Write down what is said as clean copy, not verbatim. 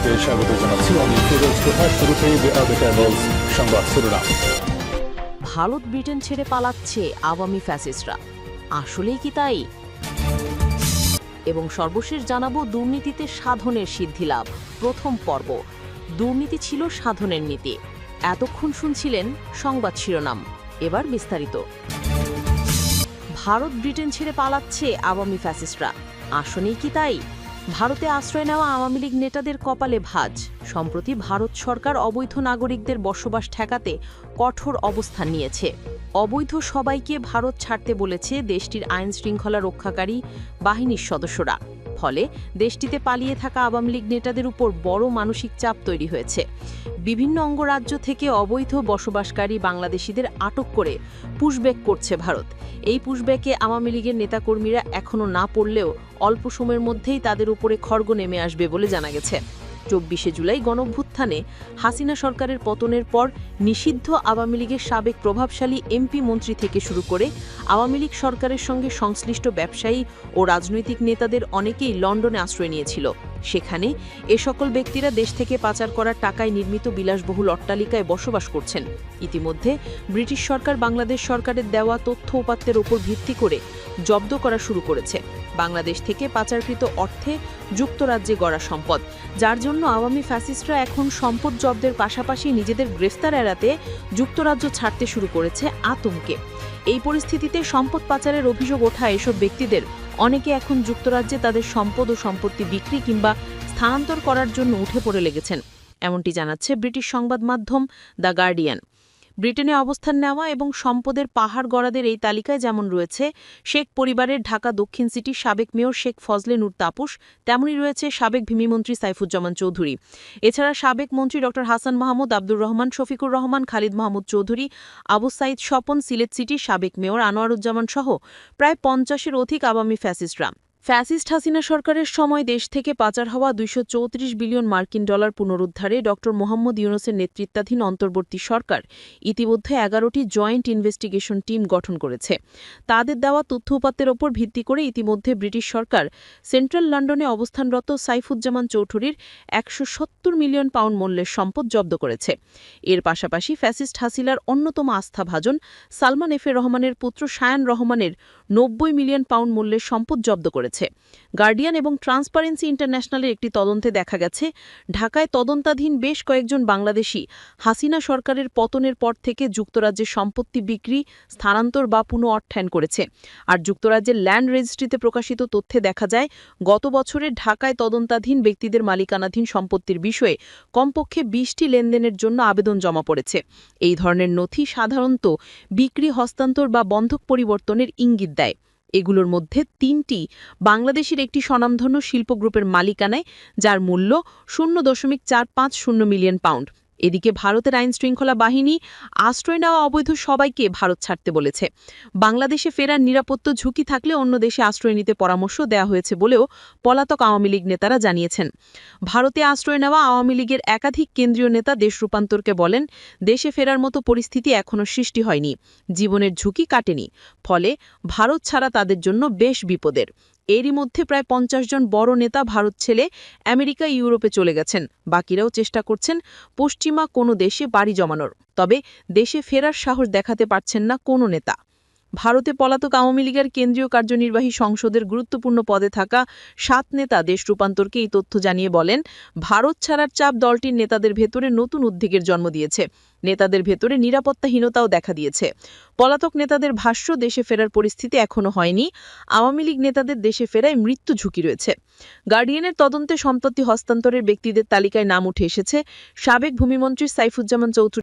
আপনাদেরকে স্বাগত জানাচ্ছি। আমি ফিরোজ তোহা। শুরুতেই সংবাদ শিরোনাম। ভারত ব্রিটেন ছেড়ে পালাচ্ছে আওয়ামী ফ্যাসিস্টরা, আসলেই কি তাই? এবং সর্বশেষ জানাবো দুর্নীতিতে সাধনের সিদ্ধি লাভ, প্রথম পর্ব। দুর্নীতি ছিল সাধনের নীতি। এতক্ষণ শুনছিলেন সংবাদ শিরোনাম, এবার বিস্তারিত। ভারত ব্রিটেন ছেড়ে পালাচ্ছে আওয়ামী ফ্যাসিস্টরা, আসলেই কি তাই? ভারতে আশ্রয় নেওয়া আওয়ামী লীগ নেতাদের কপালে ভাঁজ। সম্প্রতি ভারত সরকার অবৈধ নাগরিকদের বসবাস ঠেকাতে কঠোর অবস্থান নিয়েছে। অবৈধ সবাইকে ভারত ছাড়তে বলেছে দেশটির আইন শৃঙ্খলা রক্ষাকারী বাহিনীর সদস্যরা। ফলে দেশটিতে পালিয়ে থাকা আওয়ামী লীগ নেতাদের উপর বড় মানসিক চাপ তৈরি হয়েছে। বিভিন্ন অঙ্গরাজ্য থেকে অবৈধ বসবাসকারী বাংলাদেশিদের আটক করে পুশব্যাক করছে ভারত। এই পুশব্যাকে আওয়ামী লীগের নেতাকর্মীরা এখনও না পড়লেও অল্প সময়ের মধ্যেই তাদের উপরে খড়গ নেমে আসবে বলে জানা গেছে। 24শে জুলাই গণঅভ্যুত্থানে হাসিনা সরকারের পতনের পর নিষিদ্ধ আওয়ামী লীগের সাবেক প্রভাবশালী এমপি মন্ত্রী থেকে শুরু করে আওয়ামী লীগ সরকারের সঙ্গে সংশ্লিষ্ট ব্যবসায়ী ও রাজনৈতিক নেতাদের অনেকেই লন্ডনে আশ্রয় নিয়েছিল। সেখানে এ সকল ব্যক্তিরা দেশ থেকে পাচার করা টাকায় নির্মিত বিলাসবহুল অট্টালিকায় বসবাস করছেন। ইতিমধ্যে ব্রিটিশ সরকার বাংলাদেশ সরকারের দেওয়া তথ্য উপাত্তের উপর ভিত্তি করে জব্দ করা শুরু করেছে বাংলাদেশ থেকে পাচারকৃত অর্থে যুক্তরাজ্যে গড়া সম্পদ, যার জন্য আওয়ামী ফ্যাসিস্টরা এখন সম্পদ জব্দের পাশাপাশি নিজেদের গ্রেফতার এড়াতে যুক্তরাজ্য ছাড়তে শুরু করেছে আতঙ্কে। এই পরিস্থিতিতে সম্পদ পাচারের অভিযোগ ওঠা এসব ব্যক্তিদের অনেকে এখন যুক্তরাজ্যে তাদের সম্পদ ও সম্পত্তি বিক্রি কিংবা স্থানান্তর করার জন্য উঠে পড়ে লেগেছেন, এমনটি জানাচ্ছে ব্রিটিশ সংবাদ মাধ্যম দ্য গার্ডিয়ান। ব্রিটেনে অবস্থান নেওয়া এবং সম্পদের পাহাড় গড়াদের এই তালিকায় যেমন রয়েছে শেখ পরিবারের ঢাকা দক্ষিণ সিটির সাবেক মেয়র শেখ ফজলে নূর তাপস, তেমনই রয়েছে সাবেক ভূমিমন্ত্রী সাইফুজ্জামান চৌধুরী। এছাড়া সাবেক মন্ত্রী ড হাসান মাহমুদ, আব্দুর রহমান, শফিকুর রহমান, খালিদ মাহমুদ চৌধুরী, আবু সাইদ স্বপন, সিলেট সিটির সাবেক মেয়র আনোয়ারুজ্জামান সহ প্রায় 50-এর অধিক আওয়ামী ফ্যাসিস্টরা। ফ্যাসিস্ট হাসিনা সরকারের সময় দেশ থেকে পাচার হওয়া 234 বিলিয়ন মার্কিন ডলার পুনরুদ্ধারে ড মোহাম্মদ ইউনূসের নেতৃত্বাধীন অন্তর্বর্তী সরকার ইতিমধ্যে 11টি জয়েন্ট ইনভেস্টিগেশন টিম গঠন করেছে। তাদের দেওয়া তথ্য উপাত্তের ওপর ভিত্তি করে ইতিমধ্যে ব্রিটিশ সরকার সেন্ট্রাল লন্ডনে অবস্থানরত সাইফুজ্জামান চৌধুরীর 170 মিলিয়ন পাউন্ড মূল্যের সম্পদ জব্দ করেছে। এর পাশাপাশি ফ্যাসিস্ট হাসিনার অন্যতম আস্থাভাজন সালমান এফ রহমানের পুত্র শায়ান রহমানের 90 মিলিয়ন পাউন্ড মূল্যের সম্পদ জব্দ করেছে। গার্ডিয়ান এবং ট্রান্সপারেন্সি ইন্টারন্যাশনালের একটি তদন্তে দেখা গেছে ঢাকায় তদন্তাধীন বেশ কয়েকজন বাংলাদেশি হাসিনা সরকারের পতনের পর থেকে যুক্তরাজ্যের সম্পত্তি বিক্রি, স্থানান্তর বা পুনঃ অর্থায়ন করেছে। আর যুক্তরাজ্যের ল্যান্ড রেজিস্ট্রিতে প্রকাশিত তথ্যে দেখা যায় গত বছরে ঢাকায় তদন্তাধীন ব্যক্তিদের মালিকানাধীন সম্পত্তির বিষয়ে কমপক্ষে 20টি লেনদেনের জন্য আবেদন জমা পড়েছে। এই ধরনের নথি সাধারণত বিক্রি, হস্তান্তর বা বন্ধক পরিবর্তনের ইঙ্গিত দেয়। এগুলোর মধ্যে 3টি বাংলাদেশের একটি স্বনামধন্য শিল্প গ্রুপের মালিকানায়, যার মূল্য 0.450 মিলিয়ন পাউন্ড। এদিকে ভারতের আইন শৃঙ্খলা বাহিনী আশ্রয় নেওয়া অবৈধ সবাইকে ভারত ছাড়তে বলেছে। বাংলাদেশে ফেরার নিরাপত্তা ঝুঁকি থাকলে অন্য দেশে আশ্রয় নিতে পরামর্শ দেওয়া হয়েছে বলেও পলাতক আওয়ামী লীগ নেতারা জানিয়েছেন। ভারতে আশ্রয় নেওয়া আওয়ামী লীগের একাধিক কেন্দ্রীয় নেতা দেশ রূপান্তরকে বলেন, দেশে ফেরার মতো পরিস্থিতি এখনও সৃষ্টি হয়নি, জীবনের ঝুঁকি কাটেনি, ফলে ভারত ছাড়া তাদের জন্য বেশ বিপদের। এরই মধ্যে প্রায় 50 জন বড় নেতা ভারত ছেড়ে আমেরিকা, ইউরোপে চলে গেছেন। বাকিরাও চেষ্টা করছেন পশ্চিমা কোনো দেশে বাড়ি জমানোর, তবে দেশে ফেরার সাহস দেখাতে পারছেন না কোনো নেতা। ভারতে পলাতক আওয়ামী লীগের কেন্দ্রীয় কার্যনির্বাহী সংসদের গুরুত্বপূর্ণ পদে থাকা 7 নেতা দেশ রূপান্তরকে এই তথ্য জানিয়ে বলেন, ভারত ছাড়ার চাপ দলটির নেতাদের ভেতরে নতুন উদ্বেগের জন্ম দিয়েছে। নেতাদের ভেতরে নিরাপত্তাহীনতাও দেখা দিয়েছে। পলাতক নেতাদের ভাষ্য, দেশে ফেরার পরিস্থিতি এখনও হয়নি, আওয়ামী লীগ নেতাদের দেশে ফেরায় মৃত্যু ঝুঁকি রয়েছে। গার্ডিয়ানের তদন্তে সম্পত্তি হস্তান্তরের ব্যক্তিদের তালিকায় নাম উঠে এসেছে সাবেক ভূমিমন্ত্রী সাইফুজ্জামান চৌধুরী,